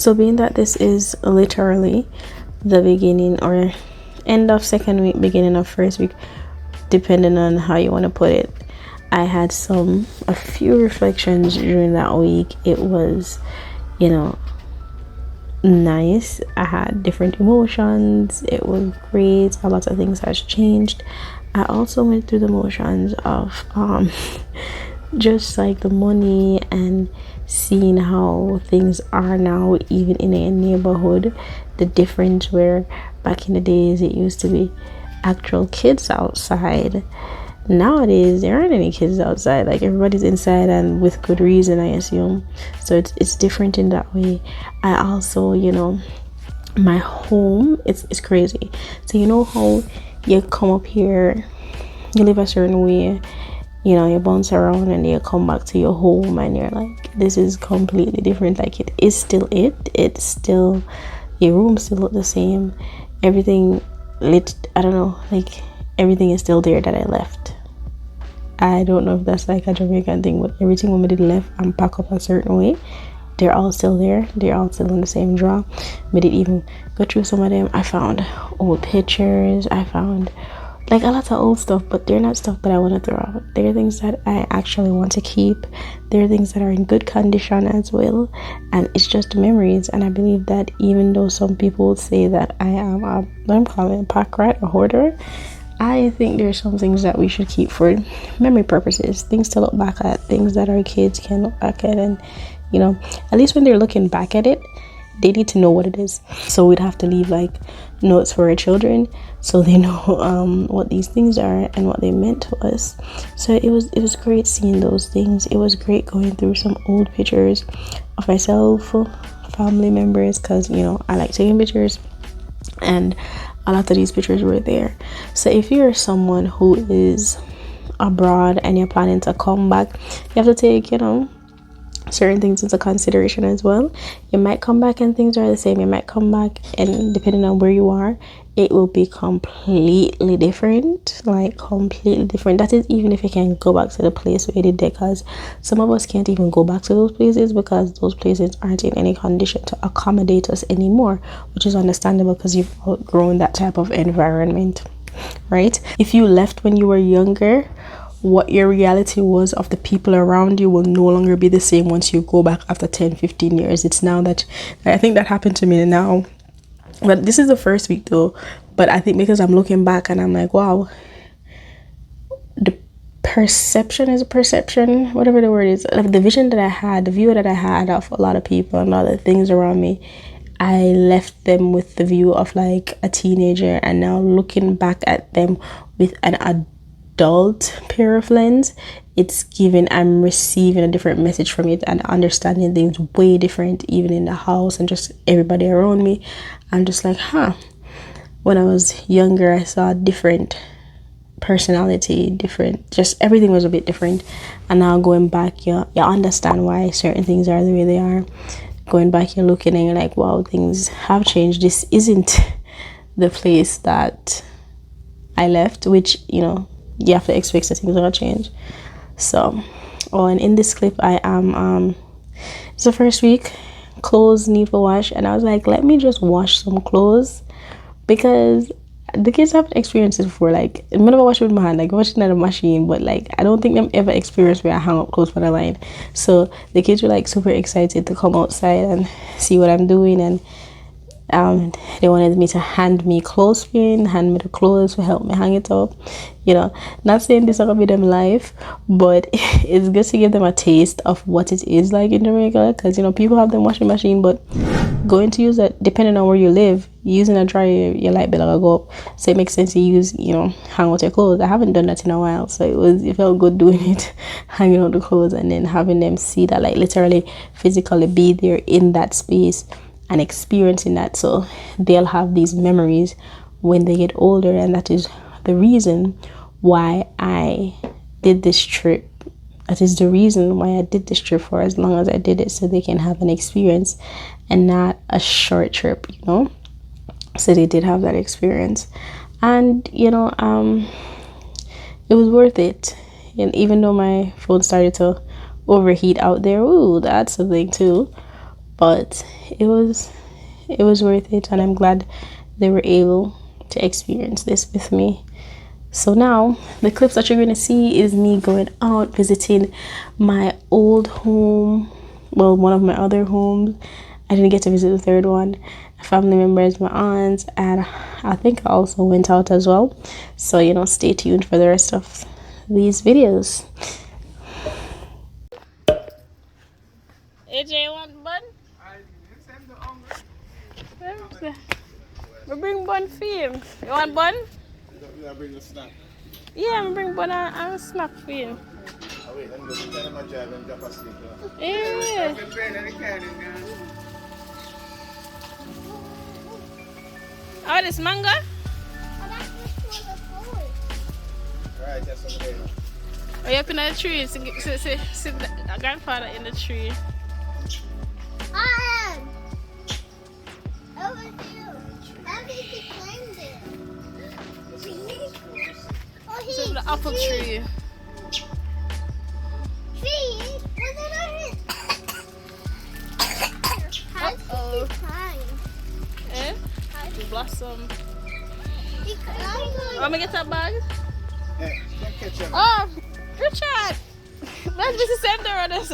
So being that this is literally the beginning or end of second week, beginning of first week, depending on how you want to put it, I had a few reflections during that week. It was, nice. I had different emotions. It was great. A lot of things has changed. I also went through the motions of just like the money and seeing how things are now, even in a neighborhood. The difference where back in the days it used to be actual kids outside. Nowadays there aren't any kids outside, like everybody's inside, and with good reason, I assume. So it's different in that way. I also, my home, it's crazy. So you know how you come up here, you live a certain way, you bounce around, and you come back to your home and you're like, this is completely different. Like it's still, your room still look the same, everything lit, I don't know, like everything is still there that I left. I don't know if that's like a Jamaican thing, but everything when we did left and pack up a certain way, they're all still there. They're all still in the same drawer. We didn't even go through some of them. I found old pictures. I found like a lot of old stuff, but they're not stuff that I want to throw out. They're things that I actually want to keep. They're things that are in good condition as well, and it's just memories. And I believe that even though some people say that I am I'm calling a pack rat, a hoarder, I think there's some things that we should keep for memory purposes, things to look back at, things that our kids can look back at, and at least when they're looking back at it, they need to know what it is. So we'd have to leave like notes for our children so they know what these things are and what they meant to us. So it was great seeing those things. It was great going through some old pictures of myself, family members, because I like taking pictures, and a lot of these pictures were there. So if you're someone who is abroad and you're planning to come back, you have to take certain things into consideration as well. You might come back and things are the same. You might come back and depending on where you are, it will be completely different. Like completely different. That is even if you can go back to the place where you did it, because some of us can't even go back to those places because those places aren't in any condition to accommodate us anymore, which is understandable because you've outgrown that type of environment, right? If you left when you were younger, what your reality was of the people around you will no longer be the same once you go back after 10-15 years. It's now that I think that happened to me now, but this is the first week though. But I think because I'm looking back and I'm like, wow, the perception is a perception, whatever the word is, like the vision that I had, the view that I had of a lot of people and a lot of things around me, I left them with the view of like a teenager, and now looking back at them with an adult pair of lens, I'm receiving a different message from it and understanding things way different, even in the house and just everybody around me. I'm just like, when I was younger, I saw a different personality, different, just everything was a bit different. And now going back, you understand why certain things are the way they are. Going back, you're looking and you're like, wow, things have changed. This isn't the place that I left, which you have to expect that things will change. So, and in this clip, I am it's the first week, clothes need for wash, and I was like, let me just wash some clothes, because the kids haven't experienced it before. Like, I never wash with my hand, like washing at a machine, but like I don't think them ever experienced where I hang up clothes for the line. So the kids were like super excited to come outside and see what I'm doing, and they wanted me to hand me clothespin, hand me the clothes to help me hang it up. Not saying this is gonna be them life, but it's good to give them a taste of what it is like in Jamaica, because people have them washing machine, but going to use that, depending on where you live, using a dryer, your light bill will go up. So it makes sense to use hang out your clothes. I haven't done that in a while, so it felt good doing it, hanging out the clothes, and then having them see that, like literally physically be there in that space and experiencing that, so they'll have these memories when they get older. And that is the reason why I did this trip. That is the reason why I did this trip for as long as I did it, so they can have an experience and not a short trip, so they did have that experience. And it was worth it. And even though my phone started to overheat out there, that's a thing too, but it was worth it, and I'm glad they were able to experience this with me. So now the clips that you're going to see is me going out visiting my old home, well, one of my other homes. I didn't get to visit the third one. Family members, my aunts, and I think I also went out as well. So, you know, stay tuned for the rest of these videos. AJ, want bun? We bring bun for you. You want bun? I bring a snack. Yeah, I'm bring bun and a snack for you. Oh, wait, let me go to my job and drop asleep. Yeah. Oh, this mango? Right, that's over there. Are you up in the tree? See a grandfather in the tree. I am. Over here. How did he climb there? Oh, It's in the apple tree. Tree? Was it on his? How did he climb? Eh? How did Blossom. he climb? Want me get that bag? Yeah, don't catch him. Oh, Richard! Let's visit center on this.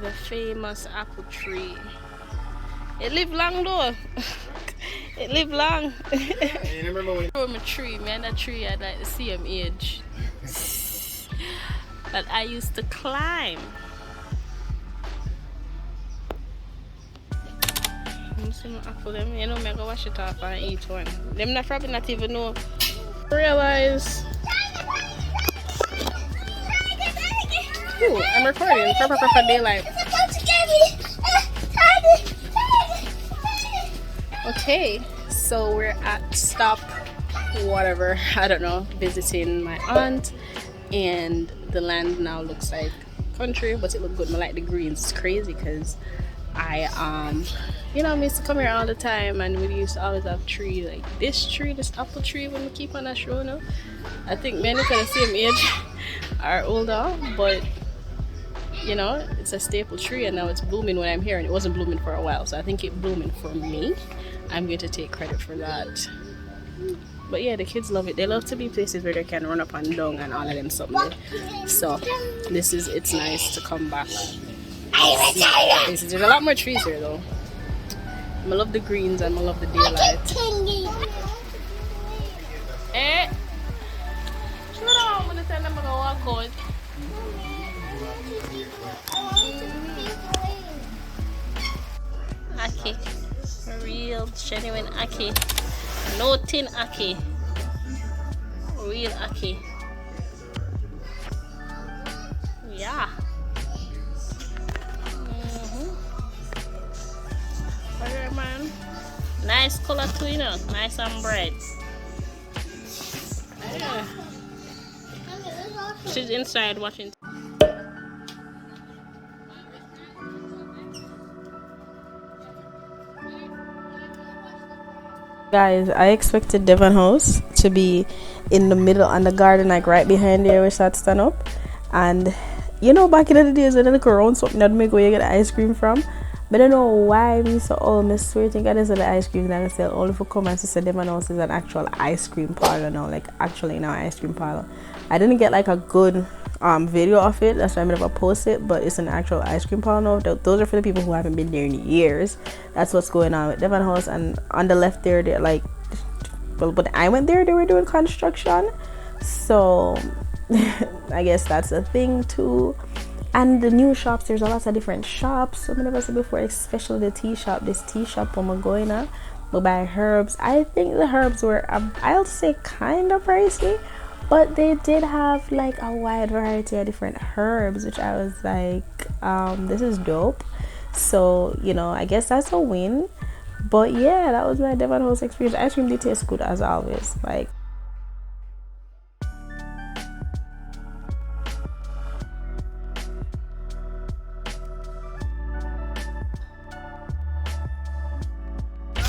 The famous apple tree. It lived long though. It lived long. You remember when? From a tree, man. That tree had like the same age that I used to climb. Some apple them, you know, me go wash it off and eat one. Them not probably not even know. Realize. Ooh, I'm recording. For daylight. Okay, so we're at stop whatever, I don't know, visiting my aunt, and the land now looks like country, but it looked good. I like the greens. It's crazy because I you know, I used to come here all the time, and we used to always have trees like this tree, this apple tree when we keep on that show now. I think many kind of same age are older, but you know, it's a staple tree, and now it's blooming when I'm here, and it wasn't blooming for a while, so I think it blooming for me. I'm going to take credit for that. But yeah, the kids love it. They love to be places where they can run up and down and all of them something. So it's nice to come back. There's a lot more trees here though. I love the greens and I love the daylight. Eh? Shut up, I'm gonna tell them I'm gonna walk out. Aki. Real genuine Aki. No tin Aki. Real Aki. Yeah. Okay, man. Nice color too, you know. Nice and bright. Yeah. She's inside watching. Guys, I expected Devon House to be in the middle on the garden, like right behind there where that stand up. And you know, back in the days when I look around something that make where you get ice cream from. But I don't know why me so old. I swear to God, there's the ice cream that I sell all for come and say Devon House is an actual ice cream parlor now, like actually now ice cream parlor. I didn't get like a good video of it, that's why I'm never post it, but it's an actual ice cream parlor now. Those are for the people who haven't been there in years. That's what's going on with Devon House. And on the left there, they're like, well, but I went there, they were doing construction, so I guess that's a thing too. And the new shops, there's a lot of different shops. I've never said before, especially the tea shop. This tea shop I'm going to buy herbs. I think the herbs were I'll say kind of pricey, but they did have like a wide variety of different herbs, which I was like, this is dope. So, you know, I guess that's a win. But yeah, that was my Devon House experience. Ice cream did taste good as always. Like,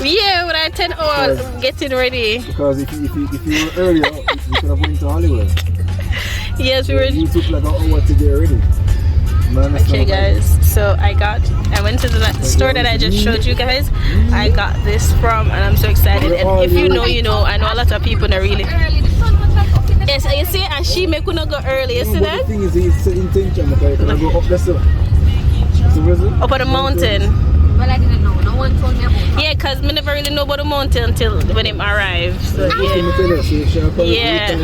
yeah, when I 10 hours getting ready. Because if you were earlier, you could have went to Hollywood. Yes, we were. You took like an hour to get ready. Man, Okay, guys. So I went to the store that I just showed you guys. I got this from, and I'm so excited. And if you know, you know. I know a lot of people that really. Yes, you see, and she make we not go early. You see that? The thing is, it's the intention. Okay, can I go up there? So up on the mountain. Well, I didn't know. No one told me about it. Yeah, cause me never really know about the mountain until when him arrived. So yeah.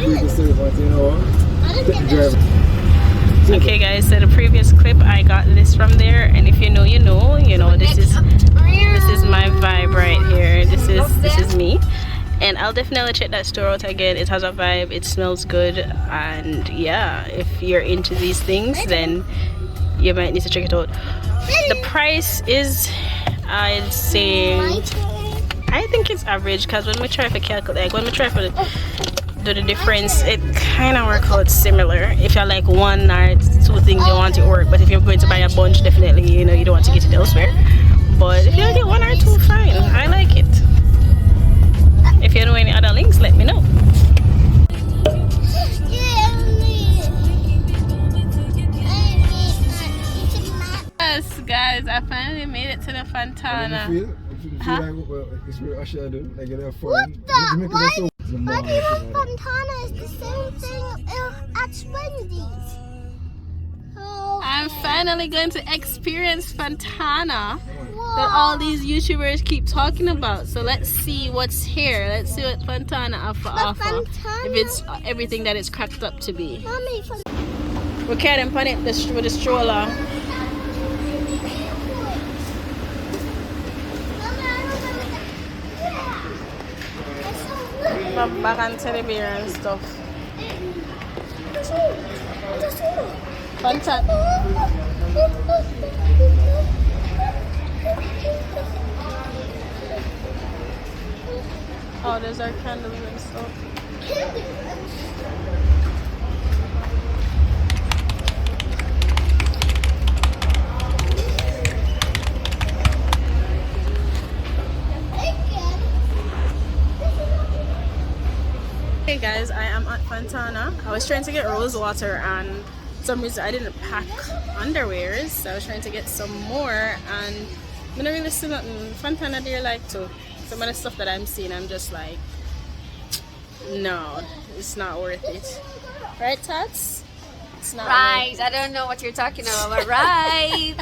Okay, guys. So the previous clip, I got this from there, and if you know, you know. You know, this is my vibe right here. This is me. And I'll definitely check that store out again. It has a vibe, it smells good, and yeah, if you're into these things, then you might need to check it out. The price is, I'd say, I think it's average, because when we try to calculate, like when we try to do the difference, it kind of works out similar. If you're like one or two things you want to work, but if you're going to buy a bunch, definitely, you know, you don't want to get it elsewhere. But if you get one or two, fine. I like it. If you know any other links, let me know. Yes, guys, I finally made it to the Fontana. What do you have Fontana is the same thing at Wendy's. Oh, I'm finally going to experience Fontana that all these YouTubers keep talking about. So let's see what's here. Let's see what Fontana have for offer. If it's everything that it's cracked up to be. Mommy, We're carrying on it with the stroller. Back and teddy bear and stuff. Fontana. Oh, there's our candles and stuff. Hey guys, I am at Fontana. I was trying to get rose water, and for some reason I didn't pack underwears, so I was trying to get some more, and I don't really see nothing. Fontana there like too. Some of the stuff that I'm seeing, I'm just like, no, it's not worth it. Right, Tats? It's not Right, I don't know what you're talking about, but right.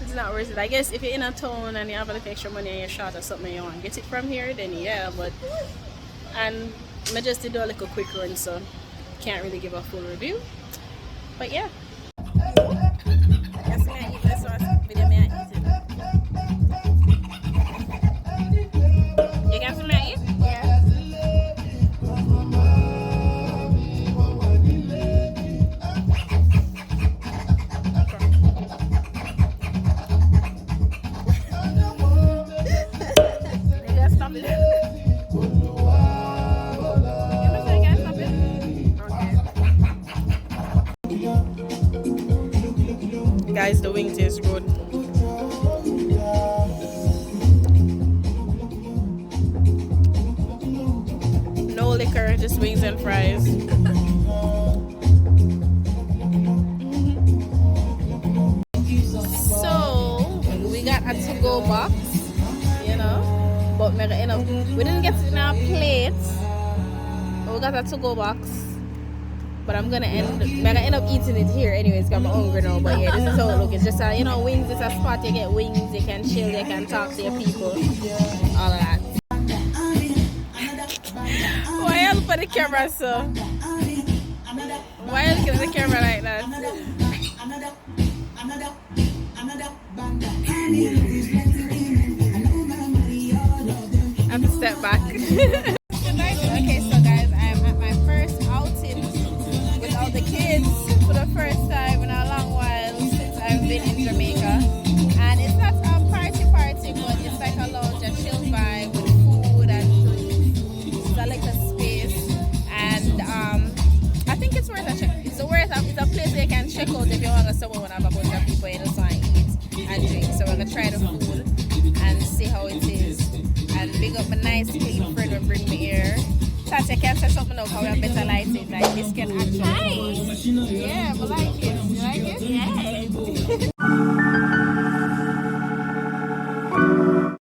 It's not worth it. I guess if you're in a town and you have a little extra money and you're short or something, you want to get it from here, then yeah, but and I just did a little quick run, so can't really give a full review, but yeah. You got some at you? Guys, the wing tastes good. No liquor, just wings and fries. So we got a to-go box, you know, but we didn't get it in our plates, but we got a to-go box. But I'm gonna end up eating it here anyways, because I'm hungry now. But yeah, this is how it looks. It's just you know, wings is a spot you get wings, you can chill, you can talk to your people, all of that. Why you look at the camera so? Why you looking at the camera like that? I have to step back. Okay, so guys, I'm at my first outing with all the kids for the first time in a long while since I've been in Jamaica. And it's not a party, but it's like a lounge, a chill vibe with food and drinks. It's a little space, and I think it's worth a check. It's a place where you can check out if you want to somewhere when have a bunch of people you just want to eat and drink. So we're gonna try the food and see how it is. And big up my nice clean friend will bring me here. Tats, you can say something now because we have better lighting. Like this can actually. Nice. Yeah, I like it.